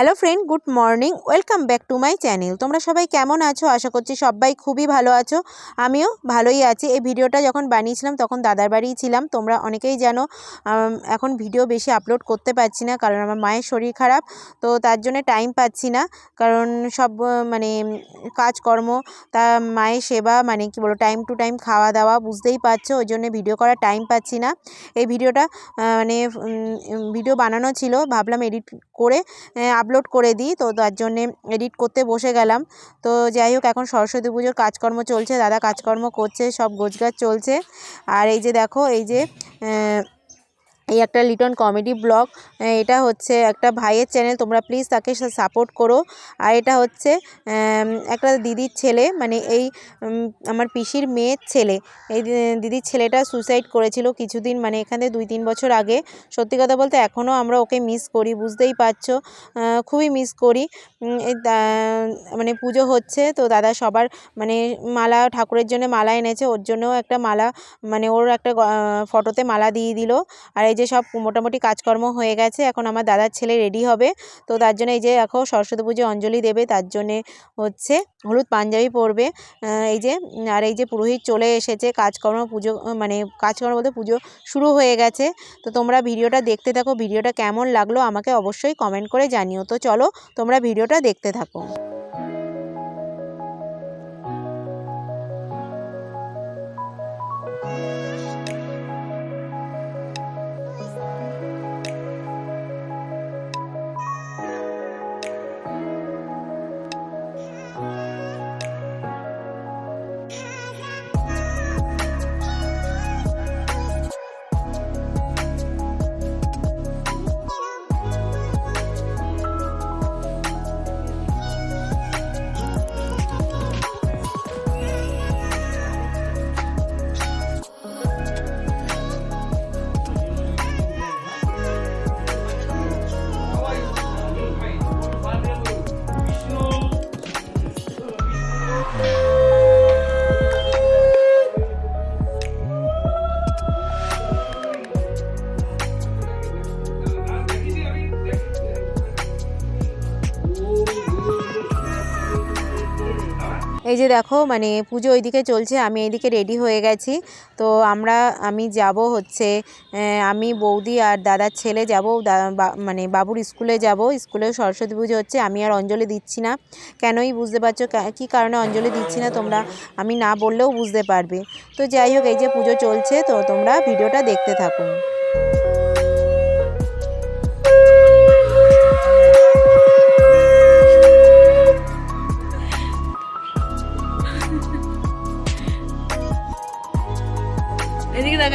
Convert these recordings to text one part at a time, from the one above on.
Hello friend, good morning. Welcome back to my channel. তোমরা সবাই কেমন আছো? আশা করছি সবাই খুবই ভালো আছো। আমিও ভালোই আছি। এই ভিডিওটা যখন বানিয়েছিলাম তখন দাদার বাড়িই ছিলাম। তোমরা অনেকেই জানো এখন ভিডিও বেশি আপলোড করতে পারছি না, কারণ আমার মায়ের শরীর খারাপ। তো তার জন্য টাইম পাচ্ছি না, কারণ সব মানে কাজকর্ম, তা মায়ের সেবা, মানে কি বলো, টাইম টু টাইম খাওয়া দাওয়া, বুঝতেই পারছো। ওই জন্য ভিডিও করার টাইম পাচ্ছি না। এই ভিডিওটা ভিডিও বানানো ছিল, ভাবলাম এডিট করে আপলোড করে দিই, তো তার জন্যে এডিট করতে বসে গেলাম। তো যাই হোক, এখন সরস্বতী পুজোর কাজকর্ম চলছে, দাদা কাজকর্ম করছে, সব গোছগাছ চলছে। আর এই যে দেখো, এই একটা লিটন কমেডি ব্লগ, এটা হচ্ছে একটা ভাইয়ের চ্যানেল, তোমরা প্লিজ তাকে সাপোর্ট করো। আর এটা হচ্ছে একটা দিদির ছেলে, মানে এই আমার পিসির মেয়ের ছেলে। এই দিদির ছেলেটা সুসাইড করেছিল কিছুদিন, মানে এখানে 2-3 বছর আগে। সত্যি কথা বলতে এখনও আমরা ওকে মিস করি, বুঝতেই পারছো, খুবই মিস করি। মানে পুজো হচ্ছে, তো দাদা সবার মানে মালা, ঠাকুরের জন্য মালা এনেছে, ওর জন্যও একটা মালা, মানে ওর একটা ফটোতে মালা দিয়ে দিল। আর এই যে সব মোটামুটি কাজকর্ম হয়ে গেছে, এখন আমার দাদার ছেলে রেডি হবে। তো তার জন্য এই যে দেখো, সরস্বতী পুজো অঞ্জলি দেবে, তার জন্যে হচ্ছে হলুদ পাঞ্জাবি পরবে। এই যে, আর এই যে পুরোহিত চলে এসেছে, কাজকর্ম পুজো, মানে কাজকর্ম বলতে পুজো শুরু হয়ে গেছে। তো তোমরা ভিডিওটা দেখতে থাকো। ভিডিওটা কেমন লাগলো আমাকে অবশ্যই কমেন্ট করে জানিও। তো চলো তোমরা ভিডিওটা দেখতে থাকো। এই যে দেখো, মানে পুজো ওইদিকে চলছে, আমি এইদিকে রেডি হয়ে গেছি। তো আমি যাব হচ্ছে, আমি বৌদি আর দাদার ছেলে যাব, মানে বাবুর স্কুলে যাব। স্কুলে সরস্বতী পুজো হচ্ছে, আমি আর অঞ্জলি দিচ্ছি না। কেনই বুঝতে পারছো কী কারণে অঞ্জলি দিচ্ছি না, তোমরা আমি না বললেও বুঝতে পারবে। তো যাই হোক, এই যে পুজো চলছে, তো তোমরা ভিডিওটা দেখতে থাকো।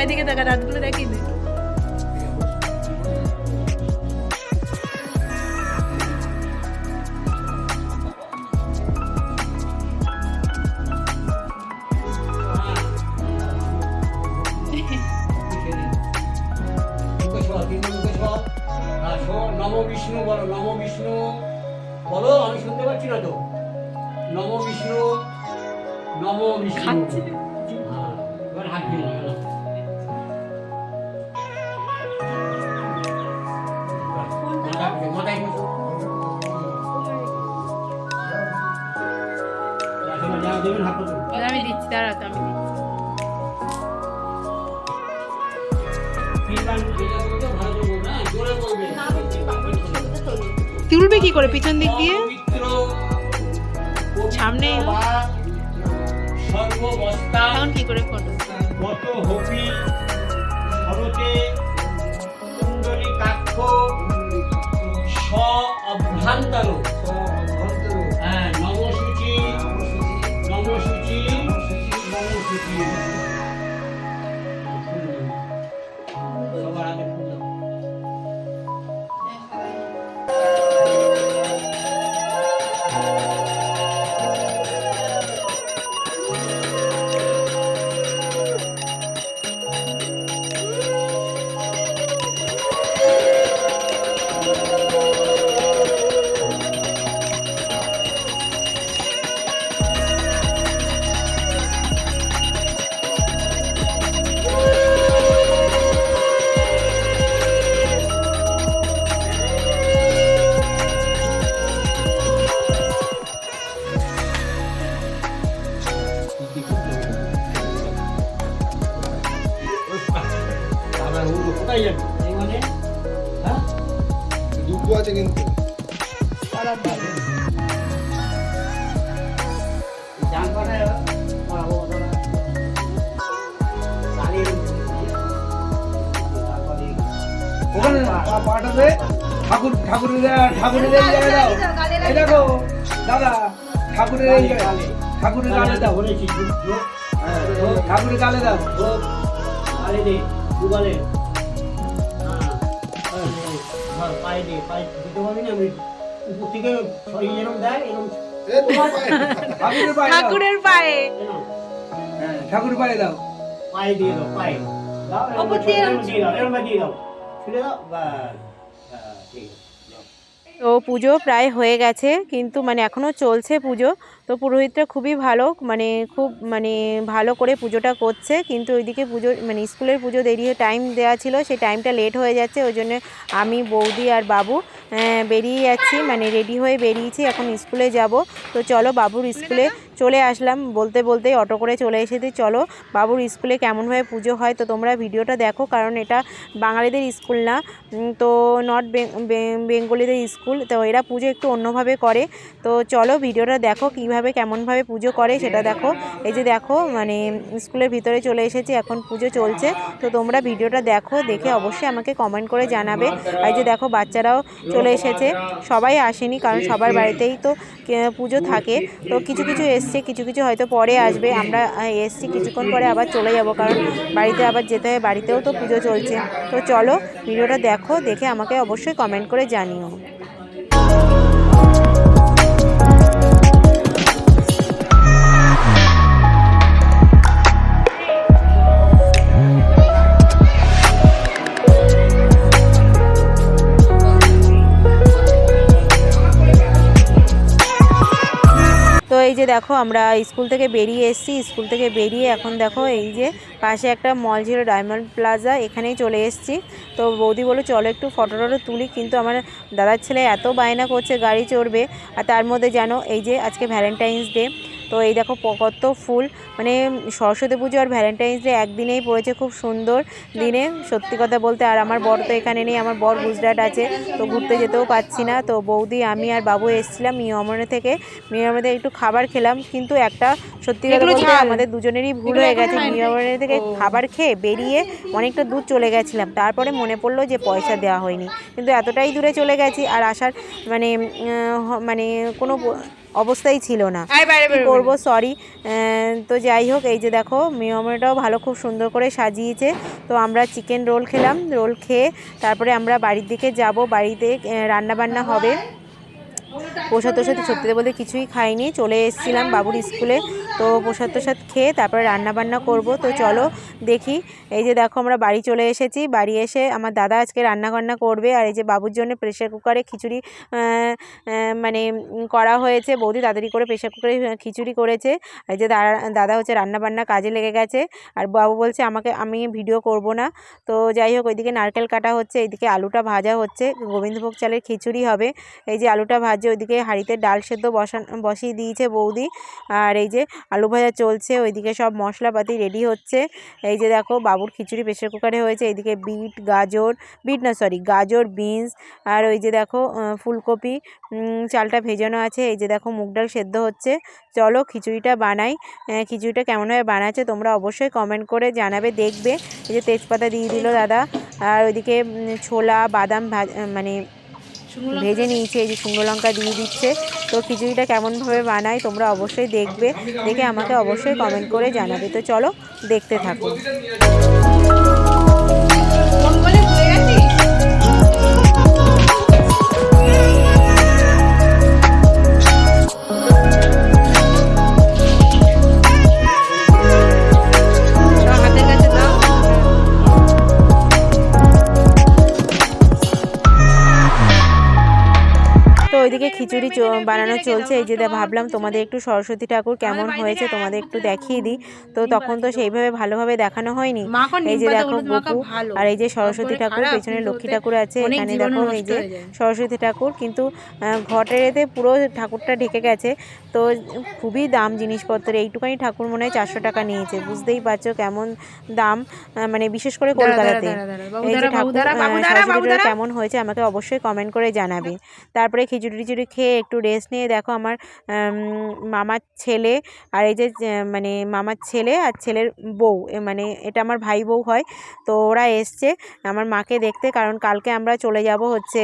এদিকে তাকা রাতগুলো দেখিয়ে দে। নম বিষ্ণু বলো, নম বিষ্ণু বলো, আমি শুনতে পাচ্ছি না তো। নম বিষ্ণু, নম বিষ্ণু। এবার হাত দিয়ে না, মাথায় আমি দিচ্ছি, দাঁড়াতে আমি তুলবে কি করে পিছন দিক দিয়ে, সামনে এখন কি করে ফটো অভ্যন্তর, হ্যাঁ, নমসূচি, নমসূচি, নমসূচি। সবার আগে কোথায় যাবি এই মানে হ্যাঁ দুঃখ আছে কিন্তু জান পাঠায় বাবু ওরা গাড়ির ওখানে পাঠাবে ঠাকুরের জায়গায় দাও এই দেখো দাদা ঠাকুরের এই জায়গায় ঠাকুরের গালে দাও বলেছি ঠাকুরের গালে দাও গালে দে দু গালে হ্যাঁ পায়ে দে পায়ে দিতে পারবি না আমি উপর থেকে সরিয়ে যেরকম দেয় এরকম ঠাকুরের পায়ে দাও ঠাকুরের পায়ে হ্যাঁ ঠাকুরের পায়ে দাও পায়ে দিয়ে দাও পায়ে দাও ওপর দিয়ে এরকম দিয়ে দাও এরকম দিয়ে দাও ছুড়ে দাও বাস ঠিক আছে তো পুজো প্রায় হয়ে গেছে, কিন্তু মানে এখনও চলছে পুজো। তো পুরোহিতরা খুবই ভালো, মানে খুব মানে ভালো করে পুজোটা করছে। কিন্তু ওইদিকে পুজো মানে স্কুলের পুজো দেরি টাইম দেওয়া ছিল, সেই টাইমটা লেট হয়ে যাচ্ছে। ওই জন্য আমি, বৌদি আর বাবু বেরিয়ে যাচ্ছি, মানে রেডি হয়ে বেরিয়েছি, এখন স্কুলে যাব। তো চলো বাবুর স্কুলে চলে আসলাম, বলতে বলতে অটো করে চলে এসেছি। চলো বাবুর স্কুলে কেমনভাবে পুজো হয় তো তোমরা ভিডিওটা দেখো, কারণ এটা বাঙালিদের স্কুল না, তো নর্থ বেঙ্গলিদের স্কুল, তো এরা পুজো একটু অন্যভাবে করে। তো চলো ভিডিওটা দেখো কীভাবে কেমনভাবে পুজো করে সেটা দেখো। এই যে দেখো মানে স্কুলের ভিতরে চলে এসেছি, এখন পুজো চলছে। তো তোমরা ভিডিওটা দেখো, দেখে অবশ্যই আমাকে কমেন্ট করে জানাবে। এই যে দেখো বাচ্চারাও চলে এসেছে, সবাই আসেনি কারণ সবার বাড়িতেই তো পুজো থাকে। তো কিছু কিছু এসছে, কিছু কিছু হয়তো পরে আসবে। আমরা এসছি, কিছুক্ষণ পরে আবার চলে যাব, কারণ বাড়িতে আবার যেতে হয়, বাড়িতেও তো পুজো চলছে। তো চলো ভিডিওটা দেখো, দেখে আমাকে অবশ্যই কমেন্ট করে জানিও। তো এই যে দেখো আমরা স্কুল থেকে বেরিয়ে এসেছি, স্কুল থেকে বেরিয়ে এখন দেখো এই যে পাশে একটা মল ছিল ডায়মন্ড প্লাজা, এখানেই চলে এসেছি। তো বৌদি বলে চলো একটু ফটো টটো তুলি, কিন্তু আমার দাদার ছেলে এত বায়না করছে গাড়ি চড়বে। আর তার মধ্যে জানো এই যে আজকে ভ্যালেন্টাইন্স ডে, তো এই দেখো কত ফুল, মানে সরস্বতী পুজো আর ভ্যালেন্টাইন্স ডে একদিনেই পড়েছে, খুব সুন্দর দিনে সত্যি কথা বলতে। আর আমার বর তো এখানে নেই, আমার বর গুজরাট আছে, তো ঘুরতে যেতেও পাচ্ছি না। তো বৌদি, আমি আর বাবু এসেছিলাম মিয়ামরে থেকে, মিয়ামরে একটু খাবার খেলাম, কিন্তু একটা সত্যি কথা বলতে আমাদের দুজনেরই ভুল হয়ে গেছে। মিয়ামরে থেকে খাবার খেয়ে বেরিয়ে অনেকটা দূর চলে গেছিলাম, তারপরে মনে পড়লো যে পয়সা দেওয়া হয়নি, কিন্তু এতটাই দূরে চলে গেছি আর আসার মানে মানে কোনো অবস্থাই ছিল না, কী করবো, সরি। তো যাই হোক এই যে দেখো মিয়ামরিটাও ভালো, খুব সুন্দর করে সাজিয়েছে। তো আমরা চিকেন রোল খেলাম, রোল খেয়ে তারপরে আমরা বাড়ির দিকে যাব, বাড়িতে রান্নাবান্না হবে। প্রসাদ তোসাদ সত্যি বলতে কিছুই খাইনি, চলে এসেছিলাম বাবুর স্কুলে। তো প্রসাদ তোসাদ খেয়ে তারপরে রান্নাবান্না করব। তো চলো দেখি, এই যে দেখো আমরা বাড়ি চলে এসেছি, বাড়ি এসে আমার দাদা আজকে রান্নাবান্না করবে। আর এই যে বাবুর জন্য প্রেশার কুকারে খিচুড়ি মানে করা হয়েছে, বৌদি তাড়াতাড়ি করে প্রেশার কুকারে খিচুড়ি করেছে। এই যে দাদা হচ্ছে রান্নাবান্না কাজে লেগে গেছে, আর বাবু বলছে আমি ভিডিও করব না। তো যাই হোক ওইদিকে নারকেল কাটা হচ্ছে, এইদিকে আলুটা ভাজা হচ্ছে, গোবিন্দভোগ চালের খিচুড়ি হবে। এই যে আলুটা ভাজা, ওইদিকে হাঁড়িতে ডাল সেদ্ধ বসিয়ে দিয়েছে বৌদি। আর এই যে আলু ভাজা চলছে, ওইদিকে সব মশলাপাতি রেডি হচ্ছে। এই যে দেখো বাবুর খিচুড়ি প্রেশার কুকারে হয়েছে, এইদিকে গাজর বিনস, আর ওই যে দেখো ফুলকপি চালটা ভেজানো আছে। এই যে দেখো মুগ ডাল সেদ্ধ হচ্ছে। চলো খিচুড়িটা বানাই, খিচুড়িটা কেমনভাবে বানাচ্ছে তোমরা অবশ্যই কমেন্ট করে জানাবে, দেখবে। এই যে তেজপাতা দিয়ে দিল দাদা, আর ওইদিকে ছোলা বাদাম মানে ভেজে নিয়েছে, এই যে শুকনো লঙ্কা দিয়ে দিচ্ছে। তো খিচুড়িটা কেমনভাবে বানায় তোমরা অবশ্যই দেখবে, দেখে আমাকে অবশ্যই কমেন্ট করে জানাবে। তো চলো দেখতে থাকো। এদিকে খিচুড়ি বানানো চলছে। এই যে ভাবলাম তোমাদের একটু সরস্বতী ঠাকুর কেমন হয়েছে তোমাদের একটু দেখিয়ে দিই। তো তখন তো সেইভাবে ভালোভাবে দেখানো হয়নি। এই যে দেখো গপু আর এই যে সরস্বতী ঠাকুর, পেছনে লক্ষ্মী ঠাকুর আছে। এখানে দেখো এই যে সরস্বতী ঠাকুর, কিন্তু ঘটের এতে পুরো ঠাকুরটা ঢেকে গেছে। তো খুবই দাম জিনিসপত্রের, এইটুখানি ঠাকুর মনে হয় 400 টাকা নিয়েছে। বুঝতেই পারছো কেমন দাম, মানে বিশেষ করে কলকাতাতে। এই যে ঠাকুর সরস্বতীটা কেমন হয়েছে আমাকে অবশ্যই কমেন্ট করে জানাবে। তারপরে খিচুড়ি টিচুড়ি খেয়ে একটু রেস্ট নিয়ে দেখো আমার মামার ছেলে আর এই যে মানে মামার ছেলে আর ছেলের বউ, মানে এটা আমার ভাই বউ হয়। তো ওরা এসছে আমার মাকে দেখতে, কারণ কালকে আমরা চলে যাব হচ্ছে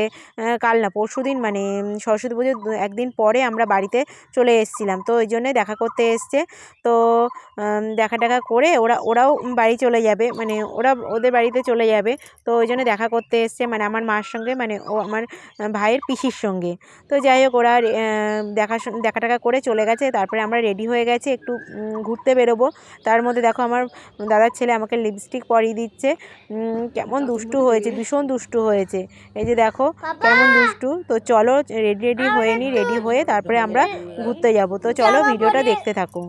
কাল না পরশুদিন, মানে সরস্বতী পুজোর একদিন পরে আমরা বাড়িতে চলে এসেছিলাম। তো ওই জন্যে দেখা করতে এসছে। তো দেখা করে ওরাও বাড়ি চলে যাবে, মানে ওরা ওদের বাড়িতে চলে যাবে। তো ওই জন্য দেখা করতে এসছে, মানে আমার মার সঙ্গে, মানে ও আমার ভাইয়ের পিসির সঙ্গে। তো যাই হোক ওরা দেখা করে চলে গেছে। তারপরে আমরা রেডি হয়ে গেছি, একটু ঘুরতে বেরোবো। তার মধ্যে দেখো আমার দাদার ছেলে আমাকে লিপস্টিক পরিয়ে দিচ্ছে। কেমন দুষ্টু হয়েছে, ভীষণ দুষ্টু হয়েছে। এই যে দেখো কেমন দুষ্টু। তো চলো রেডি হয়ে নিই, রেডি হয়ে তারপরে আমরা ঘুরতে যাব। তো চলো ভিডিওটা দেখতে থাকো।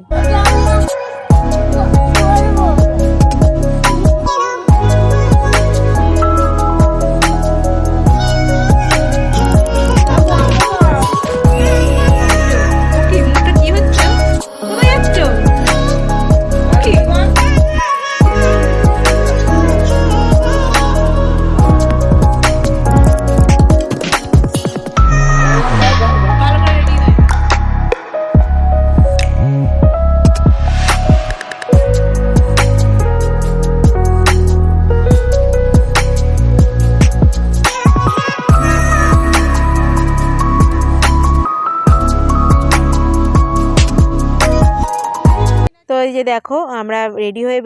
তো এই যে দেখো আমরা রেডি হয়ে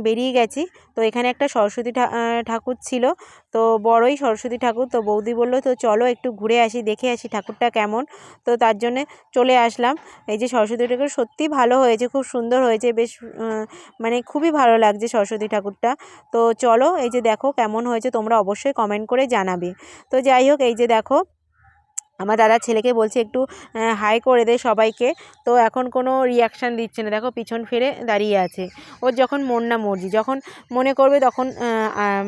বেরিয়ে গেছি। তো এখানে একটা সরস্বতী ঠাকুর ছিল, তো বড়ই সরস্বতী ঠাকুর। তো বৌদি বললো তো চলো একটু ঘুরে আসি, দেখে আসি ঠাকুরটা কেমন। তো তার জন্যে চলে আসলাম। এই যে সরস্বতী ঠাকুর সত্যি ভালো হয়েছে, খুব সুন্দর হয়েছে, বেশ মানে খুবই ভালো লাগছে সরস্বতী ঠাকুরটা। তো চলো এই যে দেখো কেমন হয়েছে তোমরা অবশ্যই কমেন্ট করে জানাবে। তো যাই হোক এই যে দেখো আমার দাদার ছেলেকে বলছে একটু হাই করে দে সবাইকে। তো এখন কোনো রিয়াকশান দিচ্ছে না, দেখো পিছন ফিরে দাঁড়িয়ে আছে। ওর যখন মন না মর্জি, যখন মনে করবে তখন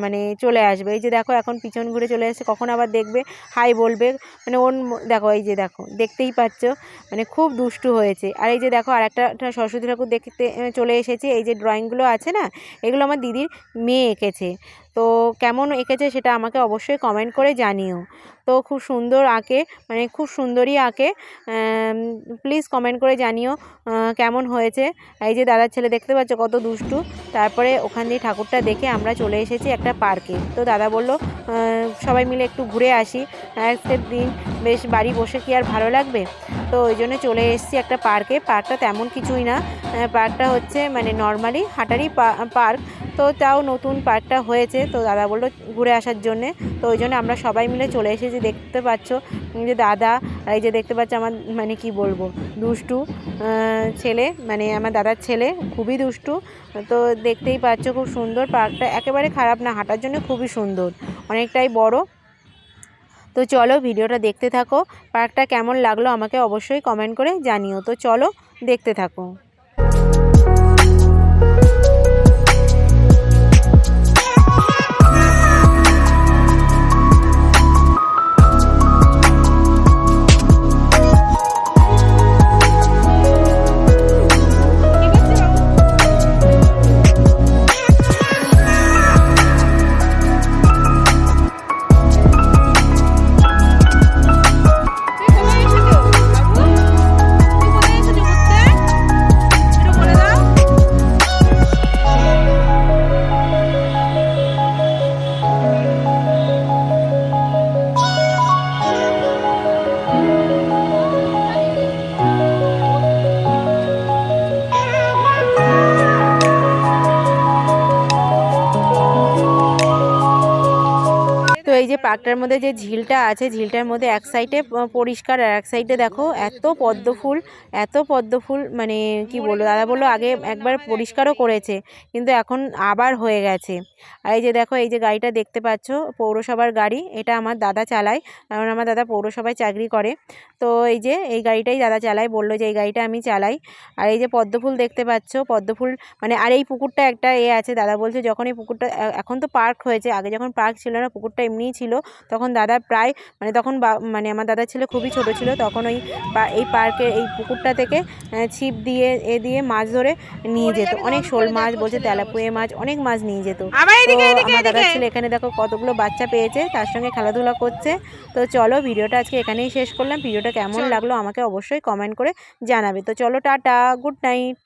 মানে চলে আসবে। এই যে দেখো এখন পিছন ঘুরে চলে আসছে, কখন আবার দেখবে হাই বলবে, মানে ওর দেখো এই যে দেখো দেখতেই পাচ্ছ, মানে খুব দুষ্টু হয়েছে। আর এই যে দেখো আর একটা সরস্বতী ঠাকুর দেখতে চলে এসেছে। এই যে ড্রয়িংগুলো আছে না, এগুলো আমার দিদির মেয়ে এঁকেছে। তো কেমন এঁকেছে সেটা আমাকে অবশ্যই কমেন্ট করে জানিও। তো খুব সুন্দর আঁকে, মানে খুব সুন্দরই আঁকে। প্লিজ কমেন্ট করে জানিও কেমন হয়েছে। এই যে দাদার ছেলে দেখতে পাচ্ছ কত দুষ্টু। তারপরে ওখান দিয়ে ঠাকুরটা দেখে আমরা চলে এসেছি একটা পার্কে। তো দাদা বলল সবাই মিলে একটু ঘুরে আসি, আজকের দিন বেশ বাড়ি বসে কি আর ভালো লাগবে। তো ওই জন্য চলে এসেছি একটা পার্কে। পার্কটা তেমন কিছুই না, পার্কটা হচ্ছে মানে নর্মালি হাঁটারই পার্ক। তো তাও নতুন পার্কটা হয়েছে, তো দাদা বললো ঘুরে আসার জন্যে। তো ওই জন্য আমরা সবাই মিলে চলে এসেছি। দেখতে পাচ্ছ যে দাদা আর এই যে দেখতে পাচ্ছ আমার মানে কি বলবো দুষ্টু ছেলে, মানে আমার দাদার ছেলে খুবই দুষ্টু। তো দেখতেই পাচ্ছ খুব সুন্দর পার্কটা, একেবারে খারাপ না, হাঁটার জন্য খুবই সুন্দর, অনেকটাই বড়। তো চলো ভিডিওটা দেখতে থাকো, পার্কটা কেমন লাগলো আমাকে অবশ্যই কমেন্ট করে জানিও। তো চলো দেখতে থাকো। এই যে পার্কটার মধ্যে যে ঝিলটা আছে, ঝিলটার মধ্যে এক সাইডে পরিষ্কার আর এক সাইডে দেখো এত পদ্ম ফুল, মানে কি বলবো, দাদা বললো আগে একবার পরিষ্কারও করেছে কিন্তু এখন আবার হয়ে গেছে। আর এই যে দেখো এই যে গাড়িটা দেখতে পাচ্ছ পৌরসভার গাড়ি, এটা আমার দাদা চালায়, কারণ আমার দাদা পৌরসভায় চাকরি করে। তো এই যে এই গাড়িটাই দাদা চালায়, বললো যে এই গাড়িটা আমি চালাই। আর এই যে পদ্ম ফুল দেখতে পাচ্ছ, পদ্ম ফুল মানে, আর এই পুকুরটা একটা আছে, দাদা বলছে যখন এই পুকুরটা, এখন তো পার্ক হয়েছে, আগে যখন পার্ক ছিল না পুকুরটা এমনিই ছিল, তখন দাদা প্রায় মানে তখন মানে আমার দাদার ছেলে খুবই ছোট ছিল, তখন ওই এই পার্কে এই পুকুরটা থেকে ছিপ দিয়ে দিয়ে মাছ ধরে নিয়ে যেত, অনেক শোল মাছ বলছে, তেলাপুঁয়ে মাছ, অনেক মাছ নিয়ে যেত। তো আমার দাদার ছেলে এখানে দেখো কতগুলো বাচ্চা পেয়েছে, তার সঙ্গে খেলাধুলা করছে। তো চলো ভিডিওটা আজকে এখানেই শেষ করলাম। ভিডিওটা কেমন লাগলো আমাকে অবশ্যই কমেন্ট করে জানাবে। তো চলো টাটা, গুড নাইট।